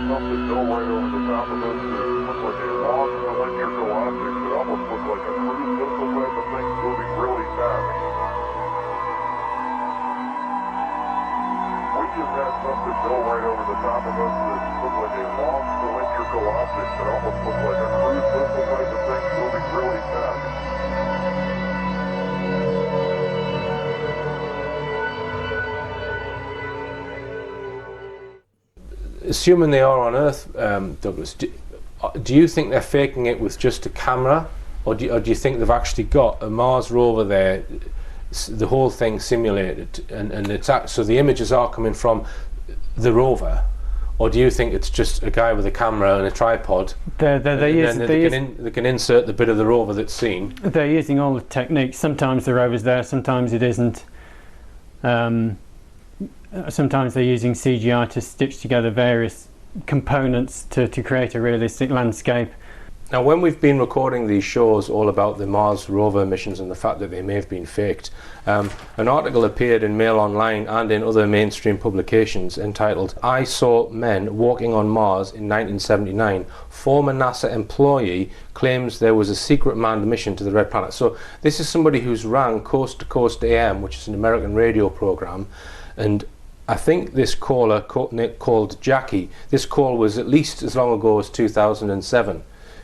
something go right over the top of us that looked like a long cylindrical object that almost looked like a cruise missile type of thing moving really fast. We just had something go right over the top of us that looked like a long cylindrical object that almost looked like a cruise missile type of thing moving really fast. Assuming they are on Earth, Douglas, do you think they're faking it with just a camera, or do you think they've actually got a Mars rover there, the whole thing simulated, and so the images are coming from the rover, or do you think it's just a guy with a camera and a tripod? They can insert the bit of the rover that's seen. They're using all the techniques. Sometimes the rover's there, sometimes it isn't. Sometimes they're using CGI to stitch together various components to create a realistic landscape. Now, when we've been recording these shows all about the Mars rover missions and the fact that they may have been faked, an article appeared in Mail Online and in other mainstream publications entitled "I Saw Men Walking on Mars in 1979. Former NASA employee claims there was a secret manned mission to the Red Planet." So this is somebody who's rang Coast to Coast AM, which is an American radio program, and I think this caller called Jackie. This call was at least as long ago as 2007,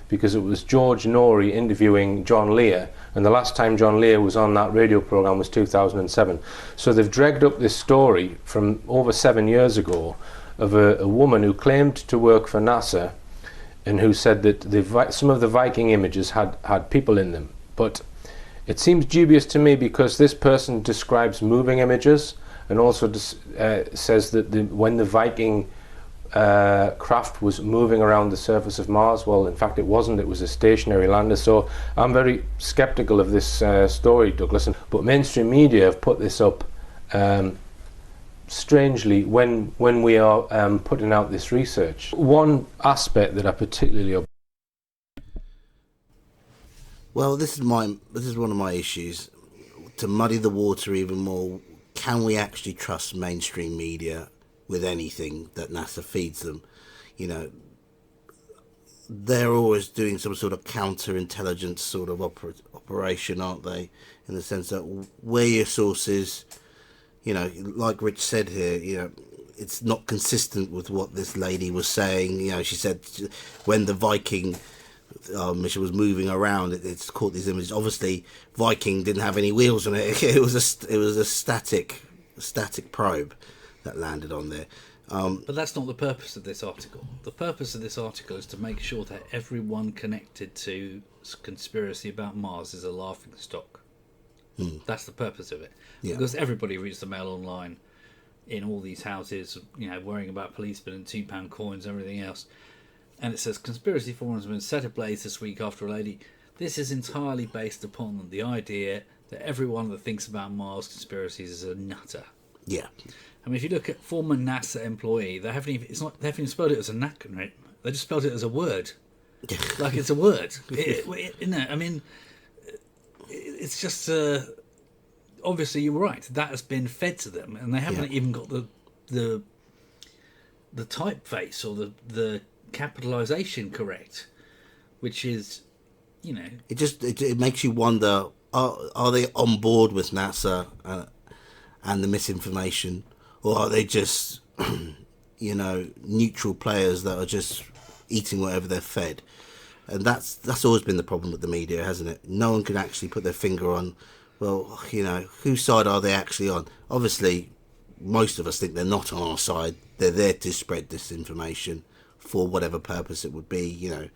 because it was George Norrie interviewing John Lear, and the last time John Lear was on that radio program was 2007. So they've dragged up this story from over 7 years ago of a woman who claimed to work for NASA and who said that some of the Viking images had people in them. But it seems dubious to me, because this person describes moving images and also says that when the Viking craft was moving around the surface of Mars, well, in fact it wasn't, it was a stationary lander. So I'm very skeptical of this story, Douglas, but mainstream media have put this up strangely when we are putting out this research. One aspect that I particularly Well, this is one of my issues. To muddy the water even more, can we actually trust mainstream media with anything that NASA feeds them? You know, they're always doing some sort of counterintelligence sort of operation, aren't they? In the sense that where your sources, you know, like Rich said here, you know, it's not consistent with what this lady was saying. You know, she said when the Viking mission was moving around, it's caught these images. Obviously, Viking didn't have any wheels on it. It was a static probe that landed on there. But that's not the purpose of this article. The purpose of this article is to make sure that everyone connected to conspiracy about Mars is a laughing stock. That's the purpose of it. Yeah. Because everybody reads the Mail Online in all these houses, you know, worrying about policemen and £2 coins and everything else. And it says, conspiracy forums have been set ablaze this week after a lady. This is entirely based upon the idea that everyone that thinks about Mars conspiracies is a nutter. Yeah. I mean, if you look at former NASA employee, they haven't even spelled it as an acronym. They just spelled it as a word. Like it's a word. I mean, it's just... obviously, you're right. That has been fed to them, and they haven't even got the typeface or the capitalization correct, which is, you know, it makes you wonder: are they on board with NASA and the misinformation, or are they just you know, neutral players that are just eating whatever they're fed? And that's always been the problem with the media, hasn't it? No one can actually put their finger on, well, you know, whose side are they actually on? Obviously, most of us think they're not on our side. They're there to spread disinformation for whatever purpose it would be, you know,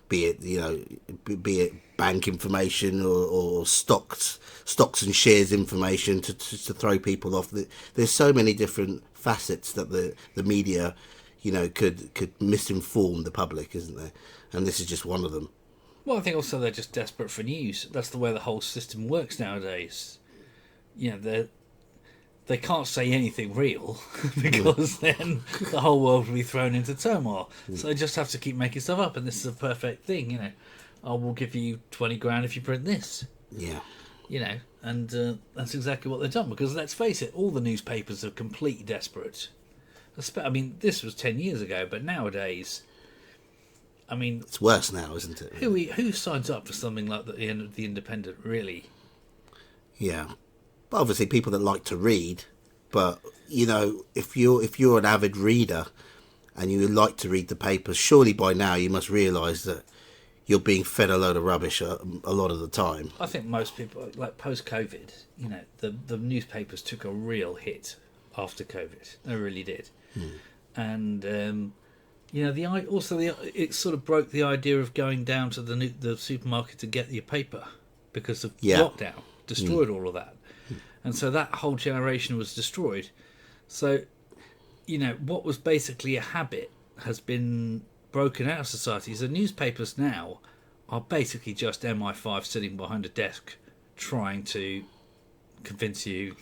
be it bank information or stocks and shares information to throw people off. There's so many different facets that the media, you know, could misinform the public, isn't there? And this is just one of them. Well, I think also they're just desperate for news. That's the way the whole system works nowadays. You know, they can't say anything real because then the whole world will be thrown into turmoil. So they just have to keep making stuff up, and this is a perfect thing, you know. I will give you 20 grand if you print this. Yeah. You know, and that's exactly what they've done, because let's face it, all the newspapers are completely desperate I mean, this was 10 years ago, but nowadays, I mean, It's worse now, isn't it? who signs up for something like the Independent, really? Yeah. But obviously people that like to read, but you know, if you're an avid reader and you like to read the papers, surely by now you must realise that you're being fed a load of rubbish a lot of the time. I think most people, like post-COVID, you know, the newspapers took a real hit after COVID. They really did. And you know, it sort of broke the idea of going down to the supermarket to get your paper because of lockdown. Destroyed all of that. And so that whole generation was destroyed. So, you know, what was basically a habit has been broken out of society. So newspapers now are basically just MI5 sitting behind a desk trying to convince you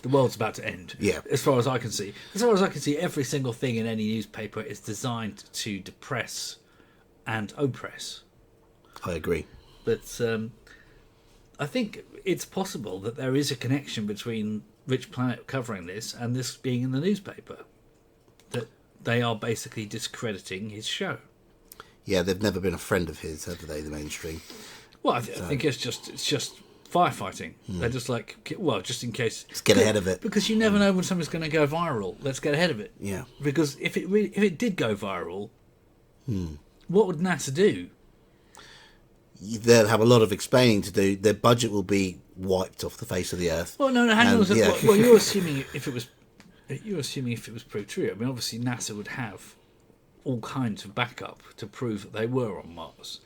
the world's about to end. Yeah. As far as I can see. As far as I can see, every single thing in any newspaper is designed to depress and oppress. I agree. But I think it's possible that there is a connection between Richplanet covering this and this being in the newspaper. That they are basically discrediting his show. Yeah, they've never been a friend of his, have they, the mainstream? Well, I think it's just firefighting. They're just like, well, just in case. Let's get ahead of it. Because you never know when something's going to go viral. Let's get ahead of it. Yeah. Because if it did go viral, what would NASA do? They'll have a lot of explaining to do. Their budget will be wiped off the face of the earth. Well, no, hang on a second. yeah. Well, you're assuming if it was proved true. I mean, obviously NASA would have all kinds of backup to prove that they were on Mars.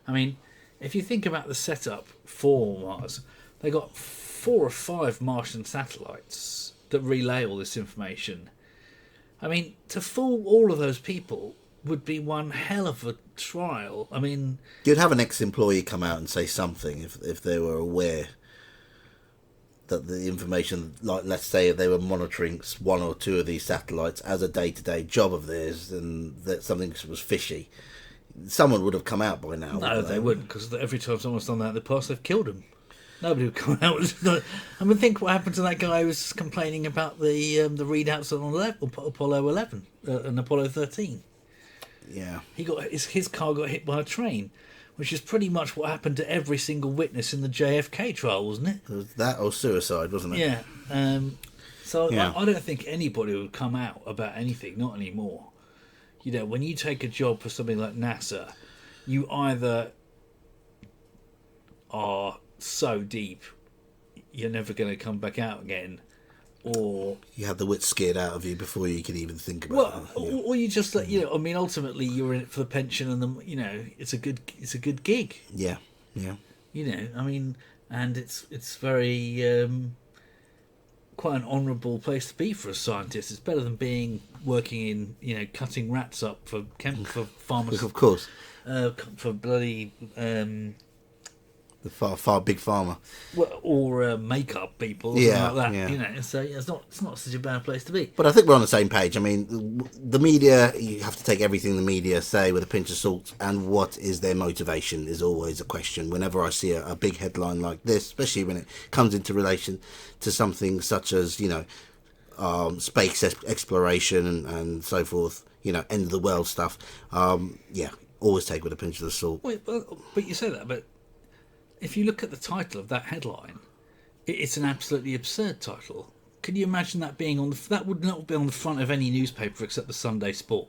I mean, if you think about the setup for Mars, they got 4 or 5 Martian satellites that relay all this information. I mean, to fool all of those people would be one hell of a trial. I mean, You'd have an ex-employee come out and say something if they were aware that the information, like let's say they were monitoring 1 or 2 of these satellites as a day-to-day job of theirs, and that something was fishy. Someone would have come out by now. no, they wouldn't, because every time someone's done that in the past, they've killed them. Nobody would come out with. I mean, think what happened to that guy who was complaining about the readouts on Apollo 11 and Apollo 13. Yeah. He got his car got hit by a train, which is pretty much what happened to every single witness in the JFK trial, wasn't it? It was that or suicide, wasn't it? Yeah. So Yeah. I don't think anybody would come out about anything, not anymore. You know, when you take a job for something like NASA, you either are so deep you're never going to come back out again, or You had the wit scared out of you before you could even think about it. Yeah. or you just like, you know, I mean, ultimately you're in it for the pension and the, you know, it's a good gig. Yeah. Yeah. You know, I mean, and it's very quite an honourable place to be for a scientist. It's better than working in, you know, cutting rats up for farmers, Of course. for bloody The far big farmer. or makeup people, or Yeah, something like that. yeah. You know, so yeah, it's not such a bad place to be. But I think we're on the same page. I mean, the media, you have to take everything the media say with a pinch of salt, and what is their motivation is always a question. Whenever I see a big headline like this, especially when it comes into relation to something such as, you know, space exploration and so forth, you know, end of the world stuff, yeah, always take with a pinch of salt. Well, but you say that, but if you look at the title of that headline, it's an absolutely absurd title. Can you imagine that being that would not be on the front of any newspaper except the Sunday Sport.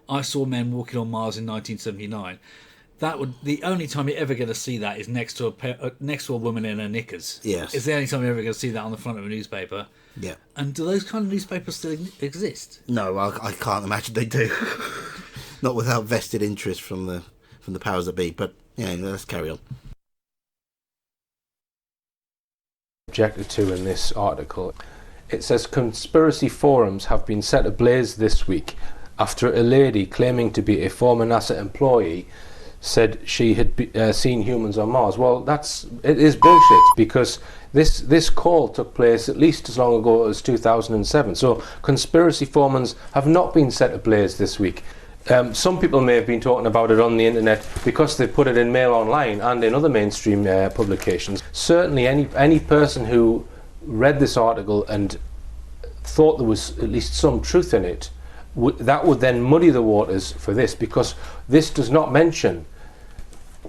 I saw men walking on Mars in 1979. The only time you're ever going to see that is next to a woman in her knickers. Yes. It's the only time you're ever going to see that on the front of a newspaper. Yeah. And do those kind of newspapers still exist? No, I can't imagine they do. Not without vested interest from the powers that be. But yeah, let's carry on. Objected to in this article. It says conspiracy forums have been set ablaze this week after a lady claiming to be a former NASA employee said she had seen humans on Mars. Well, it is bullshit, because this call took place at least as long ago as 2007. So conspiracy forums have not been set ablaze this week. Some people may have been talking about it on the internet because they put it in Mail Online and in other mainstream publications. Certainly any person who read this article and thought there was at least some truth in it, that would then muddy the waters for this, because this does not mention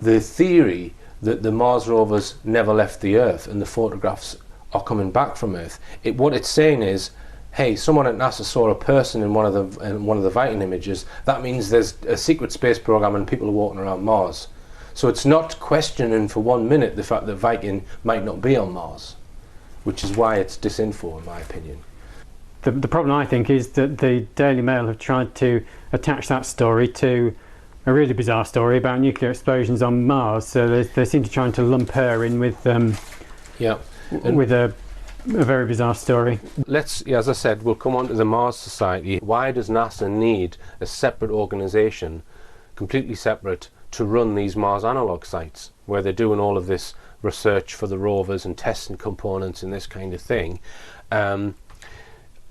the theory that the Mars rovers never left the Earth and the photographs are coming back from Earth. What it's saying is, hey, someone at NASA saw a person in one of the Viking images. That means there's a secret space program and people are walking around Mars. So it's not questioning for 1 minute the fact that Viking might not be on Mars, which is why it's disinfo, in my opinion. The problem, I think, is that the Daily Mail have tried to attach that story to a really bizarre story about nuclear explosions on Mars. So they seem to try to lump her in with with a very bizarre story. As I said, we'll come on to the Mars Society. Why does NASA need a separate organisation, completely separate, to run these Mars analog sites, where they're doing all of this research for the rovers and testing components and this kind of thing?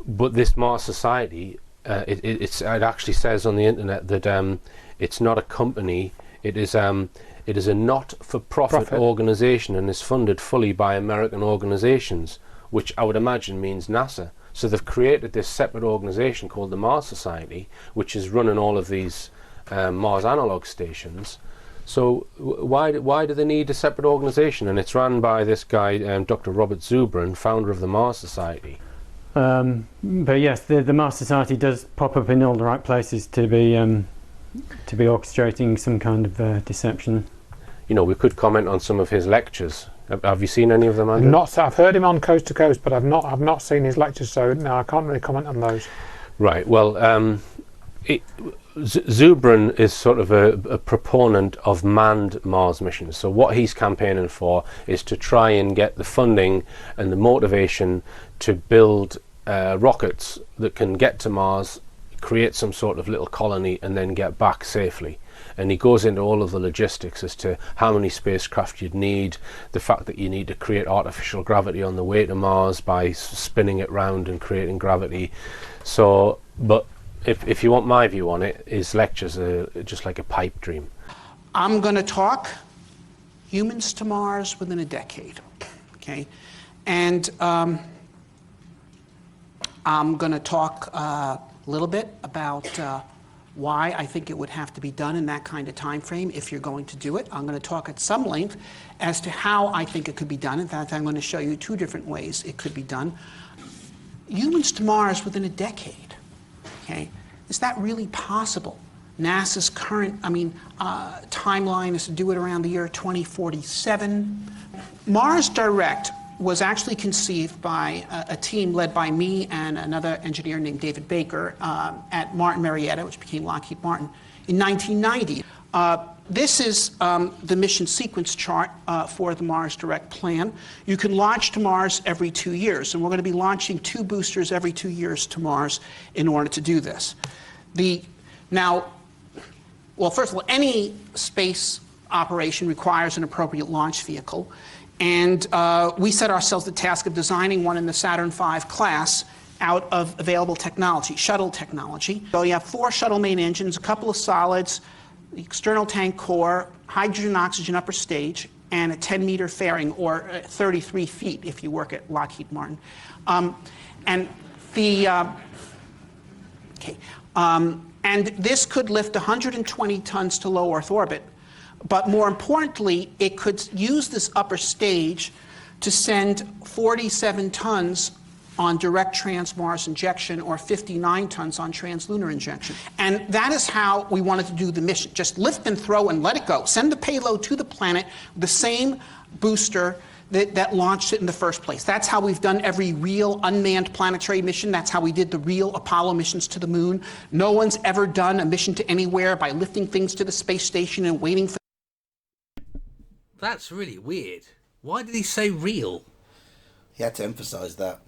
But this Mars Society, it actually says on the internet that it's not a company. It is a not-for-profit organisation and is funded fully by American organisations, which I would imagine means NASA. So they've created this separate organisation called the Mars Society, which is running all of these Mars analog stations. So why do they need a separate organisation? And it's run by this guy, Dr. Robert Zubrin, founder of the Mars Society. But yes, the Mars Society does pop up in all the right places to be orchestrating some kind of deception. You know, we could comment on some of his lectures. Have you seen any of them, Andrew? Not. I've heard him on Coast to Coast, but I've not seen his lectures, so no, I can't really comment on those. Right. Well, Zubrin is sort of a proponent of manned Mars missions. So what he's campaigning for is to try and get the funding and the motivation to build rockets that can get to Mars, create some sort of little colony, and then get back safely. And he goes into all of the logistics as to how many spacecraft you'd need, the fact that you need to create artificial gravity on the way to Mars by spinning it round and creating gravity. So, but if you want my view on it, his lectures are just like a pipe dream. I'm going to talk humans to Mars within a decade, okay? And I'm going to talk a little bit about why I think it would have to be done in that kind of time frame if you're going to do it. I'm going to talk at some length as to how I think it could be done. In fact, I'm going to show you 2 different ways it could be done. Humans to Mars within a decade, okay? Is that really possible? NASA's current, timeline is to do it around the year 2047. Mars Direct was actually conceived by a team led by me and another engineer named David Baker at Martin Marietta, which became Lockheed Martin, in 1990. This is the mission sequence chart for the Mars Direct plan. You can launch to Mars every 2 years, and we're going to be launching 2 boosters every 2 years to Mars in order to do this. First of all, any space operation requires an appropriate launch vehicle. And we set ourselves the task of designing one in the Saturn V class out of available technology, shuttle technology. So you have 4 shuttle main engines, a couple of solids, the external tank core, hydrogen oxygen upper stage, and a 10-meter fairing, or 33 feet if you work at Lockheed Martin. And this could lift 120 tons to low Earth orbit. But more importantly, it could use this upper stage to send 47 tons on direct trans-Mars injection or 59 tons on trans-lunar injection. And that is how we wanted to do the mission. Just lift and throw and let it go. Send the payload to the planet, the same booster that launched it in the first place. That's how we've done every real unmanned planetary mission. That's how we did the real Apollo missions to the moon. No one's ever done a mission to anywhere by lifting things to the space station and waiting for... That's really weird. Why did he say real? He had to emphasise that.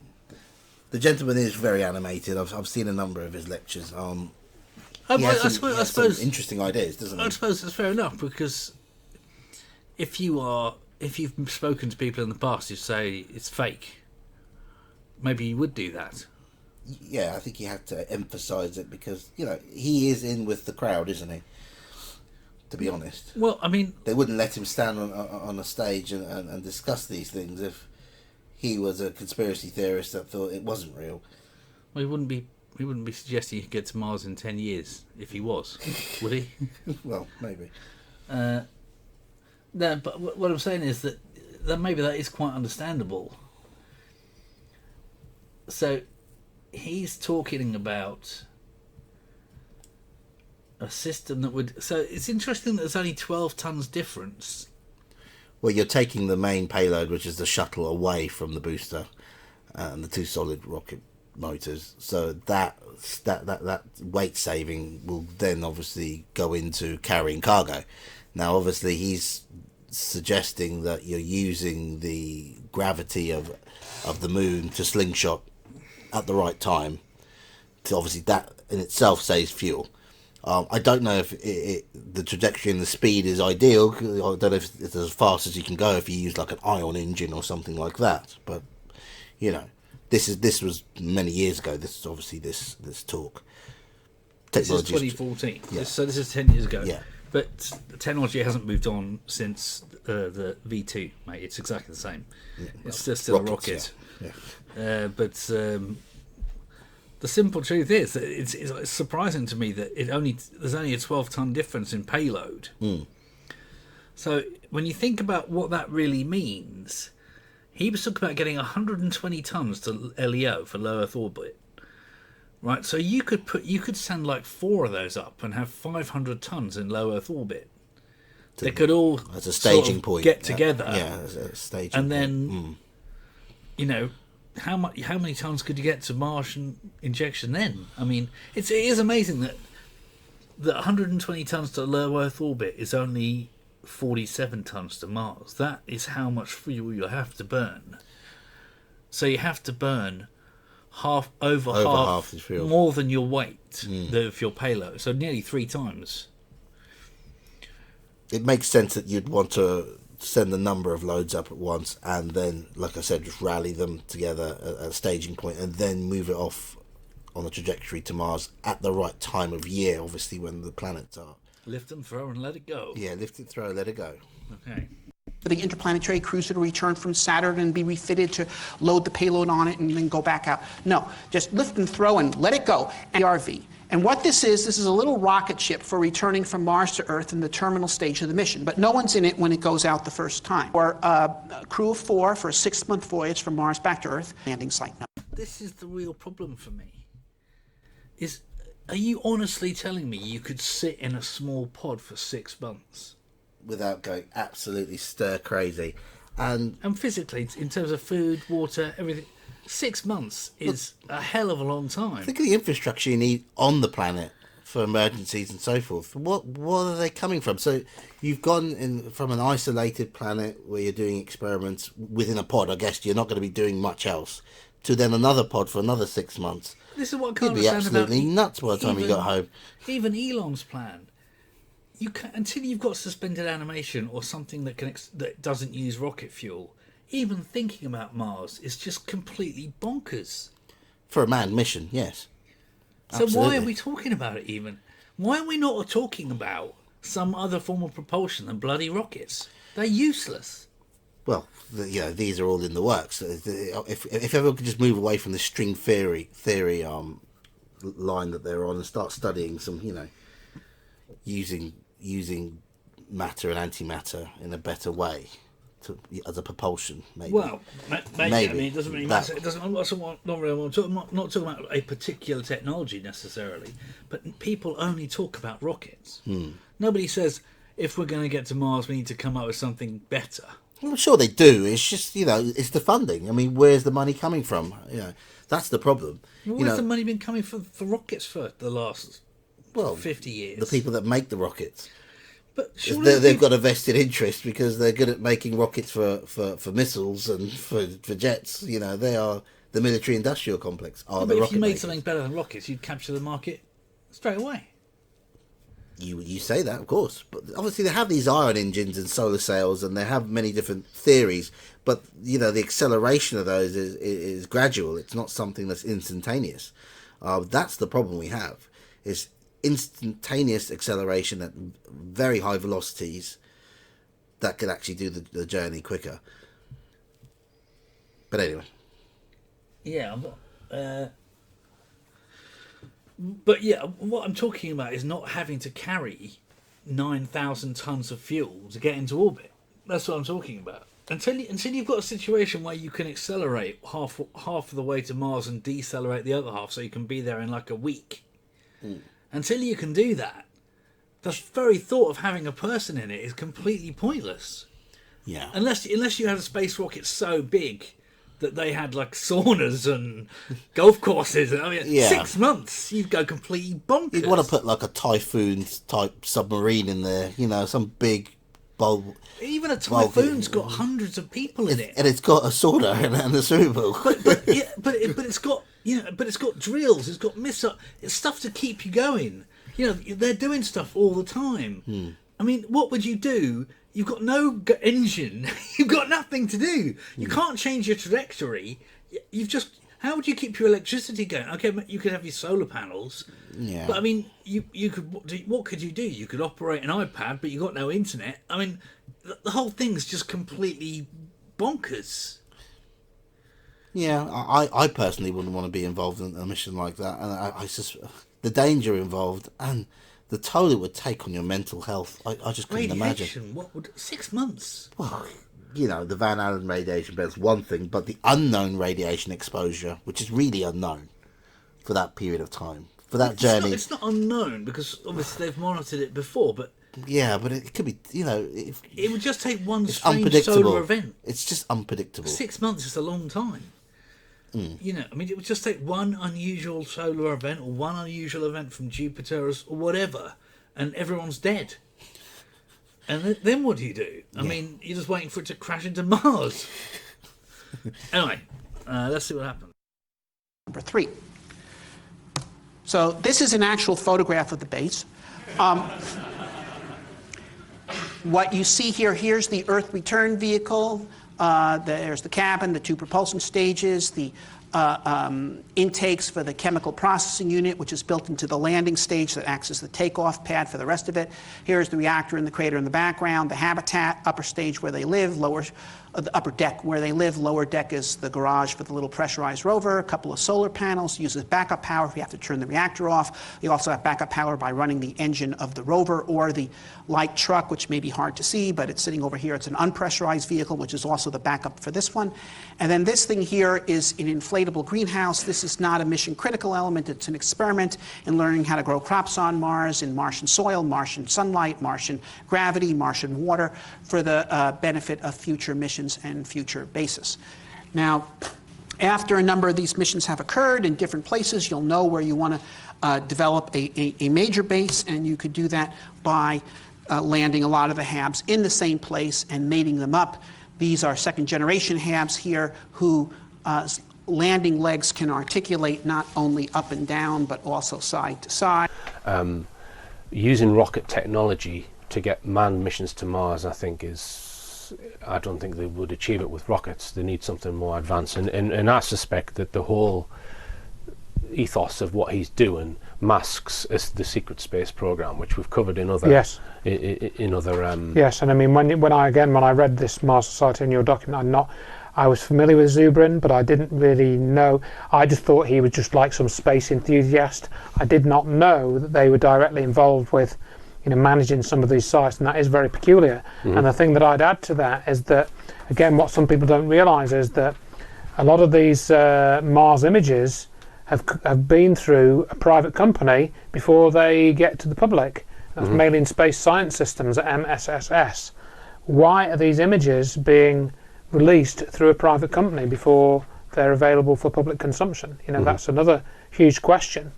The gentleman is very animated. I've seen a number of his lectures. He has some interesting ideas, doesn't he? I suppose that's fair enough, because if you've spoken to people in the past who say it's fake, maybe you would do that. Yeah, I think he had to emphasise it because, he is in with the crowd, isn't he? To be honest. Well, I mean... They wouldn't let him stand on a stage and discuss these things if he was a conspiracy theorist that thought it wasn't real. Well, he wouldn't be suggesting he could get to Mars in 10 years if he was, would he? Well, maybe. No, but what I'm saying is that maybe that is quite understandable. So he's talking about a system that would... So it's interesting that there's only 12 tons difference. Well, you're taking the main payload, which is the shuttle, away from the booster and the two solid rocket motors. So that weight saving will then obviously go into carrying cargo. Now, obviously, he's suggesting that you're using the gravity of the moon to slingshot at the right time. So obviously, that in itself saves fuel. I don't know if the trajectory and the speed is ideal. I don't know if it's as fast as you can go if you use like an ion engine or something like that. But you know, this was many years ago. This is obviously this talk. This is 2014. Yeah. So this is 10 years ago. Yeah. But the technology hasn't moved on since the V2, mate. It's exactly the same. Yeah, well, it's still rockets, a rocket. Yeah. But the simple truth is that it's surprising to me that there's only a 12-ton difference in payload. Mm. So when you think about what that really means, he was talking about getting 120 tons to LEO for low Earth orbit. Right, so you could send like 4 of those up and have 500 tons in low Earth orbit. They could all as a staging point get together, as a staging and then you know how many tons could you get to Martian injection then? I mean, it is amazing that 120 tons to low Earth orbit is only 47 tons to Mars. That is how much fuel you have to burn. So you have to burn half the fuel, more than your weight of your payload, so nearly 3 times. It makes sense that you'd want to send a number of loads up at once and then, like I said, just rally them together at a staging point and then move it off on a trajectory to Mars at the right time of year, obviously when the planets are. Lift and throw and let it go. Yeah, lift it, throw, let it go. Okay. For the interplanetary cruiser to return from Saturn and be refitted to load the payload on it and then go back out. No, just lift and throw and let it go. And the RV. And what this is a little rocket ship for returning from Mars to Earth in the terminal stage of the mission. But no one's in it when it goes out the first time. Or a crew of 4 for a 6-month voyage from Mars back to Earth. Landing site. No. This is the real problem for me. Are you honestly telling me you could sit in a small pod for 6 months? Without going absolutely stir crazy. And physically, in terms of food, water, everything, 6 months is a hell of a long time. Think of the infrastructure you need on the planet for emergencies and so forth. What are they coming from? So you've gone from an isolated planet where you're doing experiments within a pod. I guess you're not going to be doing much else. To then another pod for another 6 months. This is what I can't You'd be understand absolutely nuts by the time you got home. Even Elon's plan. You can, until you've got suspended animation or something that doesn't use rocket fuel, even thinking about Mars is just completely bonkers. For a manned mission, yes. So Absolutely. why are we talking about it even? Why are we not talking about some other form of propulsion than bloody rockets? They're useless. Well, these are all in the works. If everyone could just move away from the string theory line that they're on and start studying some, using matter and antimatter in a better way as a propulsion, maybe. Well, maybe. I mean, it doesn't really matter. That- It doesn't. I'm not talking about a particular technology necessarily, but people only talk about rockets. Nobody says if we're going to get to Mars, we need to come up with something better. I'm sure they do. It's just, it's the funding. I mean, where's the money coming from? That's the problem. Well, where's the money been coming for rockets for the last 50 years? The people that make the rockets. But surely they've got a vested interest because they're good at making rockets for missiles and for jets. They are the military-industrial complex. But if you made something better than rockets, you'd capture the market straight away. You say that, of course, but obviously they have these ion engines and solar sails, and they have many different theories. But the acceleration of those is gradual. It's not something that's instantaneous. That's the problem we have: is instantaneous acceleration at very high velocities that could actually do the journey quicker. But anyway, Yeah. But yeah, what I'm talking about is not having to carry 9,000 tons of fuel to get into orbit. That's what I'm talking about. Until you've got a situation where you can accelerate half of the way to Mars and decelerate the other half, so you can be there in like a week. Until you can do that, the very thought of having a person in it is completely pointless. Yeah. Unless you had a space rocket so big that they had like saunas and golf courses. I mean, Yeah. 6 months, you'd go completely bonkers. You'd want to put like a Typhoon type submarine in there, you know, some big bulb. Even a Typhoon's got hundreds of people in it. And it's got a sauna and a swimming pool. But it's got it's got drills, it's got missiles, it's stuff to keep you going. You know, they're doing stuff all the time. I mean, what would you do? You've got no engine. You've got nothing to do. You can't change your trajectory. How would you keep your electricity going? Okay, you could have your solar panels. Yeah. But I mean, you could. What could you do? You could operate an iPad, but you got no internet. I mean, the whole thing's just completely bonkers. Yeah, I personally wouldn't want to be involved in a mission like that, and I just the danger involved and the toll it would take on your mental health. I just couldn't imagine. Radiation. What would 6 months? Well, you know, the Van Allen radiation belt's one thing, but the unknown radiation exposure, which is really unknown for that period of time, for that journey. It's not unknown because obviously they've monitored it before, but yeah, but it could be, you know, it would just take one it's strange unpredictable. solar event. It's just unpredictable. 6 months is a long time. You know, I mean, it would just take one unusual solar event or one unusual event from Jupiter or whatever, and everyone's dead. And then what do you do? I mean, you're just waiting for it to crash into Mars. Anyway, let's see what happens. Number 3. So this is an actual photograph of the base. What you see here's the Earth return vehicle. There's the cabin, the 2 propulsion stages, the intakes for the chemical processing unit, which is built into the landing stage that acts as the takeoff pad for the rest of it. Here's the reactor and the crater in the background, the habitat, upper stage where they live, the upper deck where they live, lower deck is the garage for the little pressurized rover, a couple of solar panels, uses backup power if you have to turn the reactor off. You also have backup power by running the engine of the rover or the light truck, which may be hard to see, but it's sitting over here. It's an unpressurized vehicle, which is also the backup for this one. And then this thing here is an inflatable greenhouse. This is not a mission critical element. It's an experiment in learning how to grow crops on Mars in Martian soil, Martian sunlight, Martian gravity, Martian water for the benefit of future missions and future bases. Now, after a number of these missions have occurred in different places, you'll know where you want to develop a major base, and you could do that by landing a lot of the HABs in the same place and mating them up. These are second-generation HABs here who landing legs can articulate not only up and down, but also side to side. Using rocket technology to get manned missions to Mars, I don't think they would achieve it with rockets. They need something more advanced, and I suspect that the whole ethos of what he's doing masks the secret space program, which we've covered in other Yes. in other Yes, and I mean when I read this Mars Society in your document, I was familiar with Zubrin, but I didn't really know. I just thought he was just like some space enthusiast. I did not know that they were directly involved with, managing some of these sites, and that is very peculiar. And the thing that I'd add to that is that, again, what some people don't realise is that a lot of these Mars images have been through a private company before they get to the public. That's Maling Space Science Systems, MSSS. Why are these images being released through a private company before they're available for public consumption? That's another huge question.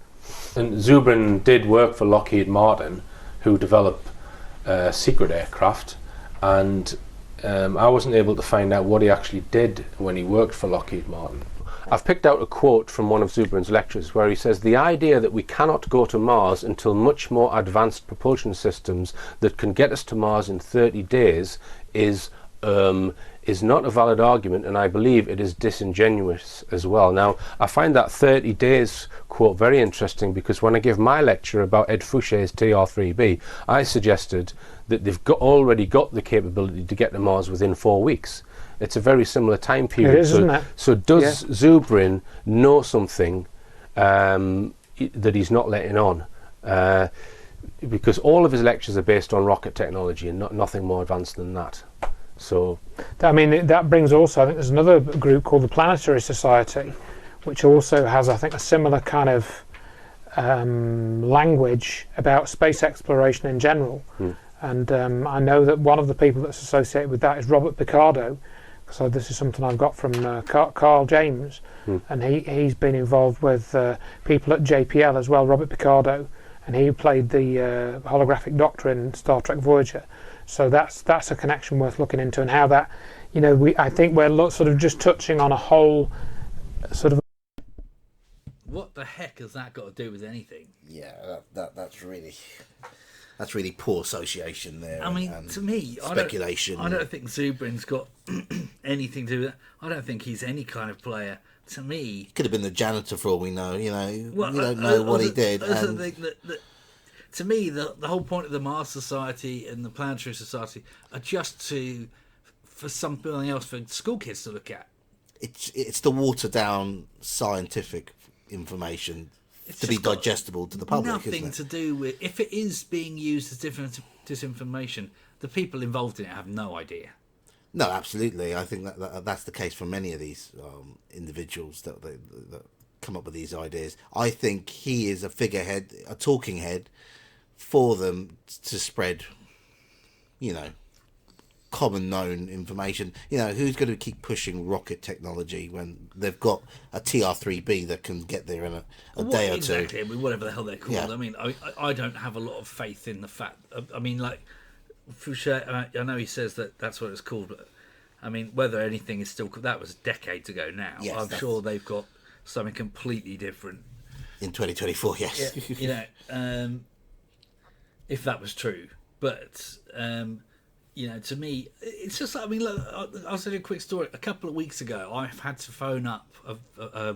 And Zubrin did work for Lockheed Martin, who develop secret aircraft, and I wasn't able to find out what he actually did when he worked for Lockheed Martin. I've picked out a quote from one of Zubrin's lectures where he says, "The idea that we cannot go to Mars until much more advanced propulsion systems that can get us to Mars in 30 days is not a valid argument, and I believe it is disingenuous as well." Now, I find that 30 days quote very interesting, because when I give my lecture about Ed Fouché's TR-3B, I suggested that they've already got the capability to get to Mars within 4 weeks. It's a very similar time period. It is, isn't it? So does Zubrin know something that he's not letting on, because all of his lectures are based on rocket technology and nothing more advanced than that. So, I mean, that brings also, I think there's another group called the Planetary Society, which also has, I think, a similar kind of language about space exploration in general. And I know that one of the people that's associated with that is Robert Picardo. So this is something I've got from Carl James, and he's been involved with people at JPL as well, Robert Picardo, and he played the holographic Doctor in Star Trek Voyager. So that's a connection worth looking into, and how that, I think we're sort of just touching on a whole sort of. What the heck has that got to do with anything? Yeah, that's really poor association there. I mean, and to me, speculation. I don't think Zubrin's got anything to do with that. I don't think he's any kind of player. To me, could have been the janitor for all we know. Well, we don't know what he did. To me, the whole point of the Mars Society and the Planetary Society are just for something else for school kids to look at. It's the watered down scientific information It's to be just got digestible to the public. Nothing to do with, if it is being used as disinformation, the people involved in it have no idea. No, absolutely. I think that's the case for many of these individuals that come up with these ideas. I think he is a figurehead, a talking head for them to spread, common known information. Who's going to keep pushing rocket technology when they've got a TR-3B that can get there in a day or two? Exactly. I mean, whatever the hell they're called. Yeah. I mean, I don't have a lot of faith in the fact. I mean, like Fouché, I know he says that's what it's called, but I mean, whether anything is still, that was decades ago now. Yes, I'm sure they've got something completely different in 2024. Yes, if that was true, but. To me, it's just. I mean, look, I'll tell you a quick story. A couple of weeks ago, I've had to phone up a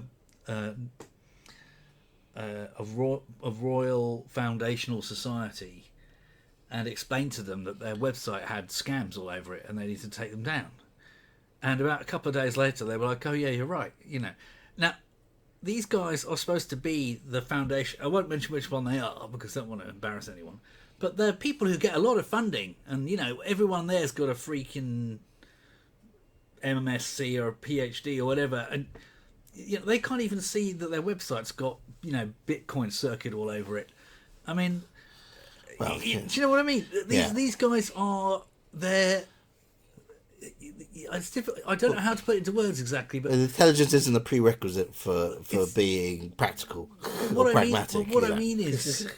Royal Foundational Society and explain to them that their website had scams all over it and they need to take them down. And about a couple of days later, they were like, "Oh yeah, you're right." Now these guys are supposed to be the foundation. I won't mention which one they are because I don't want to embarrass anyone. But they're people who get a lot of funding, and everyone there's got a freaking MSc or a PhD or whatever, and they can't even see that their website's got Bitcoin circuit all over it. I mean, do you know what I mean? These guys are there. It's difficult. I don't know how to put it into words exactly, but intelligence isn't a prerequisite for being practical or pragmatic. What I mean is,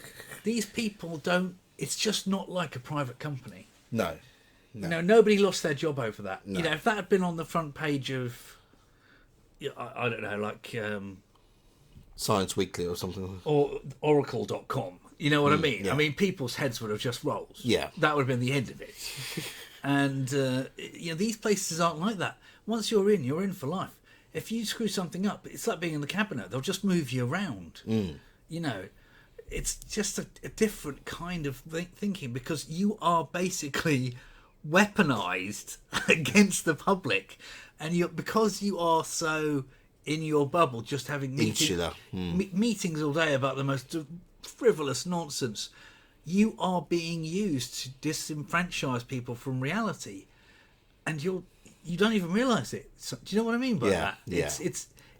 these people don't. It's just not like a private company. No. Nobody lost their job over that. No. If that had been on the front page of, I don't know, like Science Weekly or something, or Oracle.com. You know what I mean? Yeah. I mean, people's heads would have just rolled. Yeah, that would have been the end of it. And these places aren't like that. Once you're in for life. If you screw something up, it's like being in the cabinet. They'll just move you around. It's just a different kind of thinking, because you are basically weaponized against the public, and because you are so in your bubble, just having meetings all day about the most frivolous nonsense, you are being used to disenfranchise people from reality, and you don't even realise it. So, do you know what I mean by that? Yeah.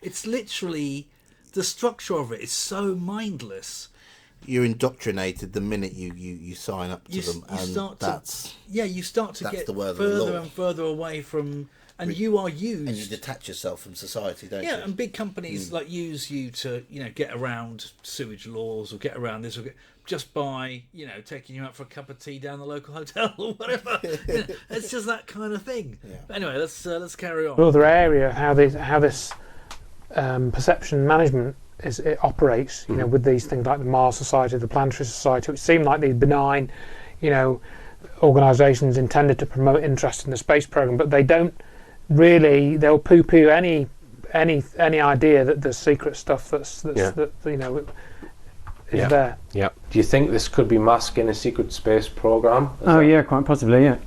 It's literally, the structure of it is so mindless. You're indoctrinated the minute you sign up to them, and you start to get further and further away from, and you are used, and you detach yourself from society, don't you? Yeah, and big companies use you to get around sewage laws, or get around this, or just by taking you out for a cup of tea down the local hotel or whatever. It's just that kind of thing. Yeah. But anyway, let's carry on. Another area how this perception management it operates, with these things like the Mars Society, the Planetary Society, which seem like these benign, organisations intended to promote interest in the space program, but they don't really. They'll poo-poo any idea that there's secret stuff is there. Yeah. Do you think this could be masking a secret space program? Yeah, quite possibly. Yeah.